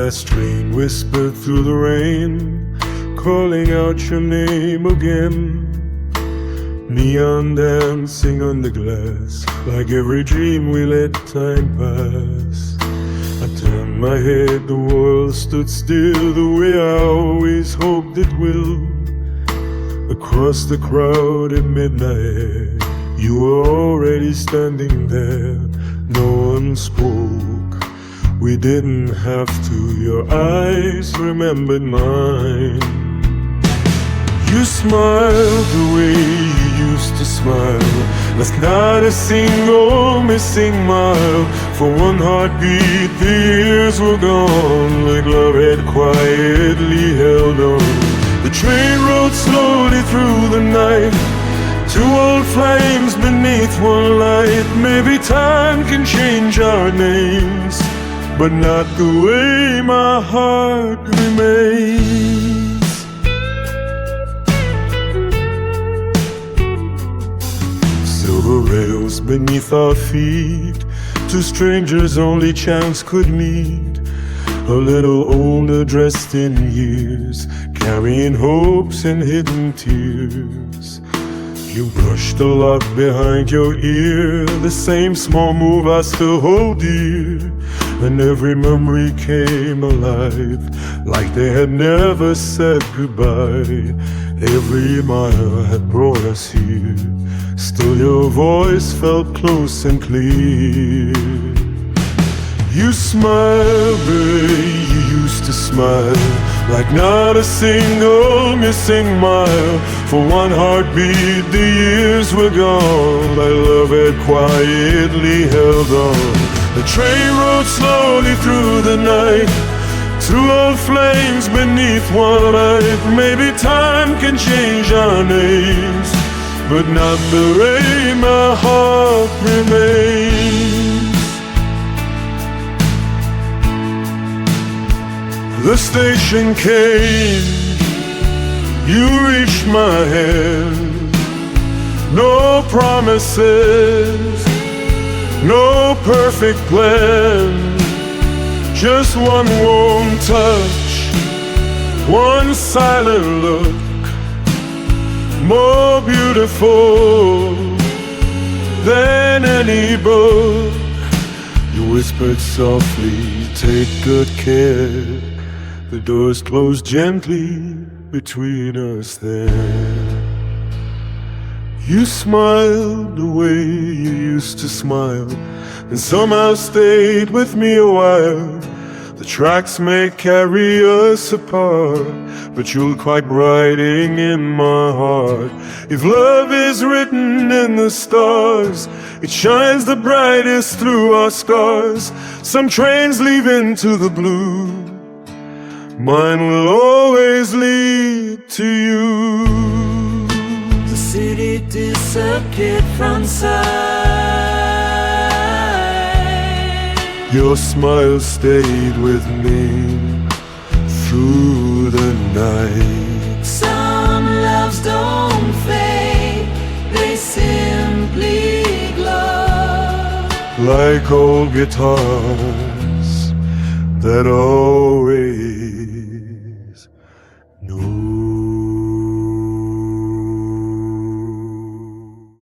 last train whispered through the rain, calling out your name again. Neon dancing on the glass, like every dream we let time pass. I turned my head, the world stood still, the way I always hoped it will. Across the crowd at midnight, you were already standing there. No one spoke, we didn't have to. Your eyes remembered mine. You smiled the way you used to smile. There's not a single missing mile. For one heartbeat the years were gone, like love had quietly held on. The train rode slowly through the night, two old flames beneath one light. Maybe time can change our names, but not the way my heart remains. Silver rails beneath our feet, two strangers only chance could meet. A little older, dressed in years, carrying hopes and hidden tears. You brushed the lock behind your ear, the same small move I still hold dear. And every memory came alive, like they had never said goodbye. Every mile had brought us here, still your voice felt close and clear. You smiled the way you used to smile, like not a single missing mile. For one heartbeat the years were gone, like love had quietly held on. The train rode slowly through the night, two old flames beneath one light. Maybe time can change our names, but not the way my heart remains. The station came, you reached my hand. No promises, no perfect plan, just one warm touch, one silent look, more beautiful than any book. You whispered softly, take good care. The doors closed gently between us there. You smiled the way you used to smile, and somehow stayed with me a while. The tracks may carry us apart, but you'll quite writing in my heart. If love is written in the stars, it shines the brightest through our scars. Some trains leave into the blue, mine will always lead to you. The city disappeared from sight. Your smile stayed with me through the night. Some loves don't fade, they simply glow, like old guitars that always know.